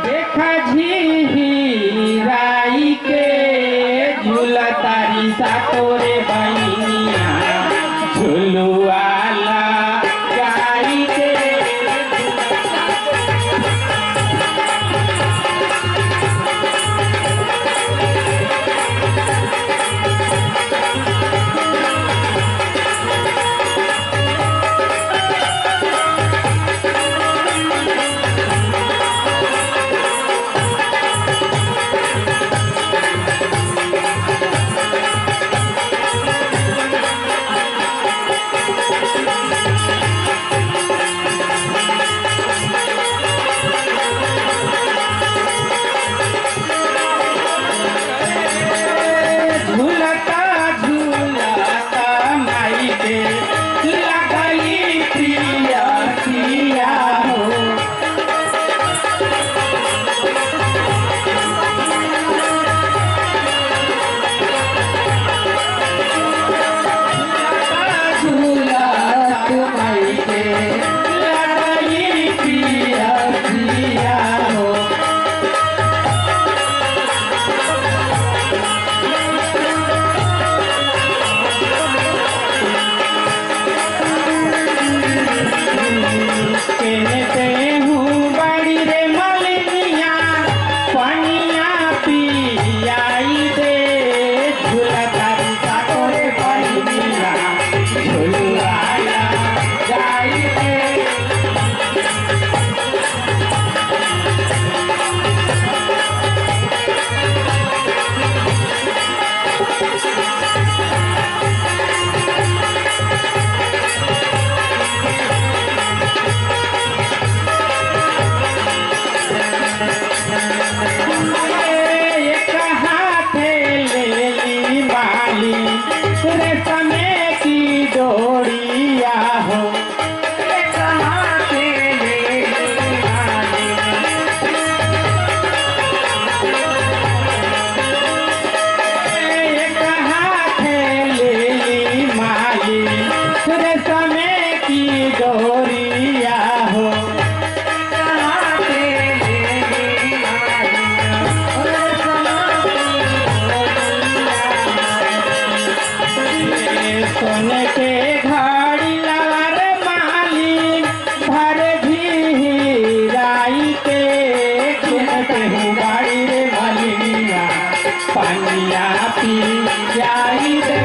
देखा झीराई के झूला तारी सा तोरे बहनिया झुलुआला गाई के सोने के घड़ी लार माली भर झीराई के खेलते हूँ गाड़ी रे मालिया पानिया पी जाई रे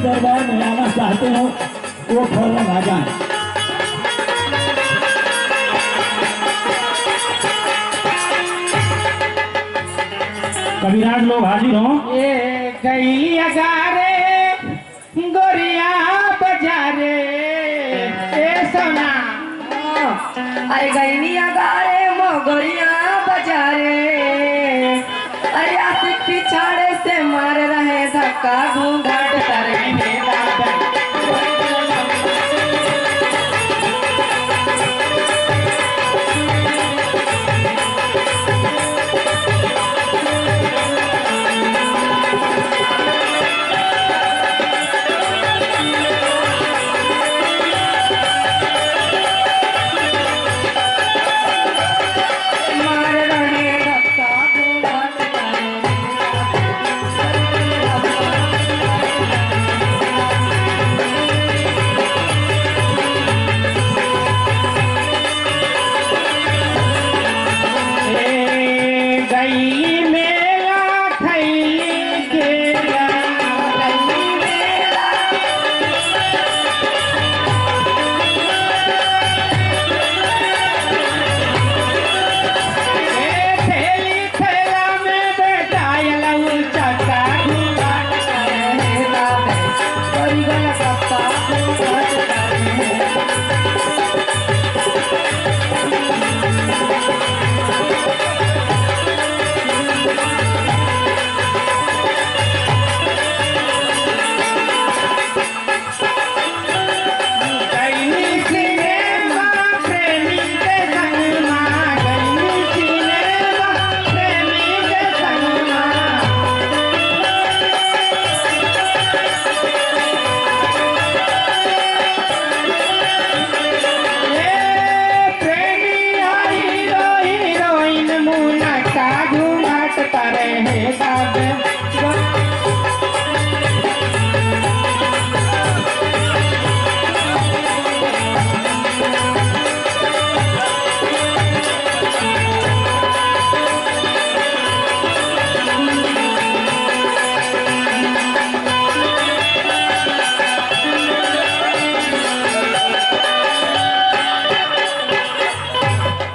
दरबार में आना चाहते हो वो फौरन आ जाए। कविराज लोग हाजिर हो। ये गई अगारे गोरिया बजारे ए सोना अरे गैनिया गारे मोगरिया बजारे, अरे आशिक पिछाड़े से मार रहे धक्का घूंघट करे हे दादा।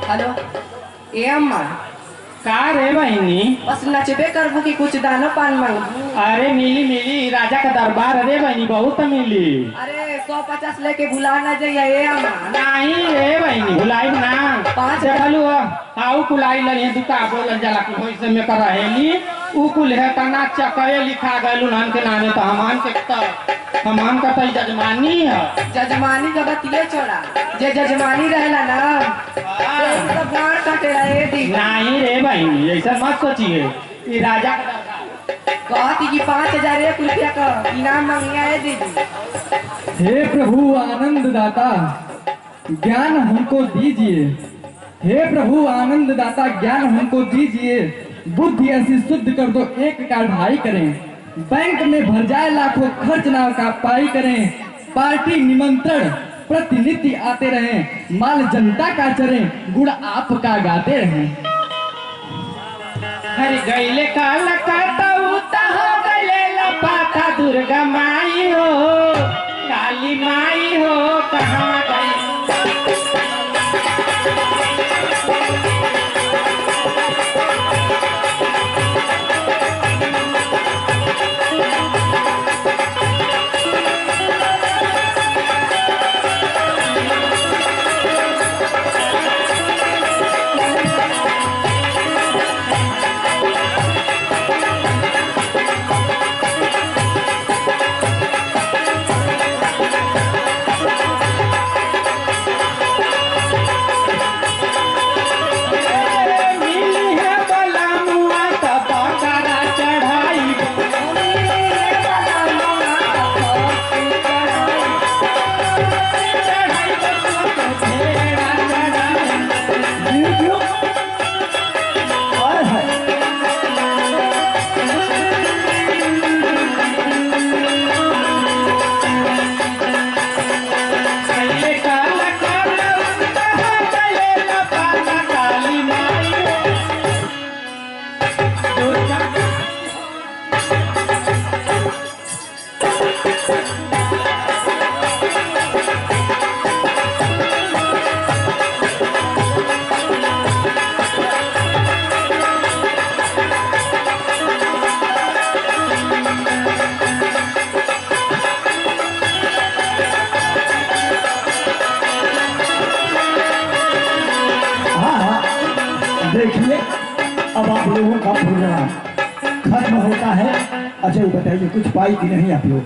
हेलो ए अम्मा, का रे बहनी? बस नचबे करबू कि कुछ दानो पान मांगबू? अरे मिली मिली, राजा का दरबार रे बहनी, बहुत मिली। अरे 150 लेके भुला ना जाइए ए अम्मा। नहीं रे बहनी, भुलाई ना। 5 देखलू हाउ कुलाई ललिए दुका बोल जाला कि होइसे में कर रहेली उ कुल है तना चकए लिखा गइलु नान के नामे तो हमान का तई जजमानी है। जजमानी का बतिये छोड़ा, जे जजमानी रहेला ना सब गाड़ काटे रहे दी। नहीं रे बहनी, ऐसा मत सोचिए। ये राजा का कहती कि 5000 रुपया का इनाम मांगिया है दीदी। हे प्रभु आनंद दाता ज्ञान हमको दीजिए, हे प्रभु आनंद दाता ज्ञान हमको दीजिए, बुद्धि ऐसी शुद्ध कर दो एक का ढाई करें, बैंक में भर जाए लाखों खर्च ना का पाई करें, पार्टी निमंत्रण प्रतिनिधि आते रहें, माल जनता का चरें, गुड़ आपका गाते रहें। हर गैले का लकाता उता हो गैले लपाता, दुर्गा माई हो काली माई हो कहाँ गई? आप लोगों का प्रोग्राम खत्म होता है। अच्छा ये बताइए कुछ पाई कि नहीं आप लोग?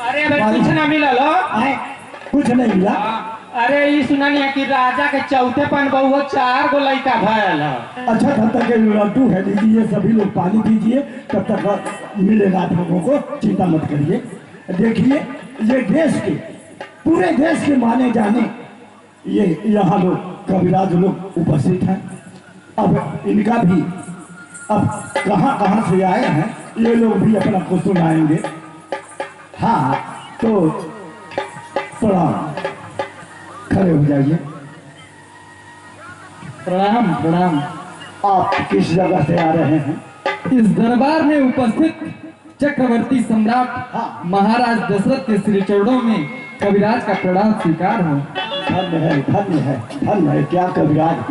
अरे भाई कुछ ना मिलल हो? आए कुछ नहीं मिला। अरे ये सुनानी कि राजा के चौथे पन बहु 4 गो लड़का भयल है। अच्छा तब तक ये लड्डू है लीजिए, सभी लोग पानी पीजिए, तब तक मिलेगा आप लोगों को, चिंता मत करिए। देखिए ये देश के पूरे देश के माने जाने ये यहाँ लोग कविराज लोग उपस्थित हैं। अब इनका भी अब कहाँ कहाँ से आए हैं ये लोग भी अपना को सुनाएंगे। हाँ तो प्रणाम, खड़े हो जाइए। प्रणाम प्रणाम। आप किस जगह से आ रहे हैं? इस दरबार में उपस्थित चक्रवर्ती सम्राट महाराज दशरथ के श्री चरणों में कविराज का प्रणाम स्वीकार हो। धन्य है धन्य है धन्य है, क्या कविराज।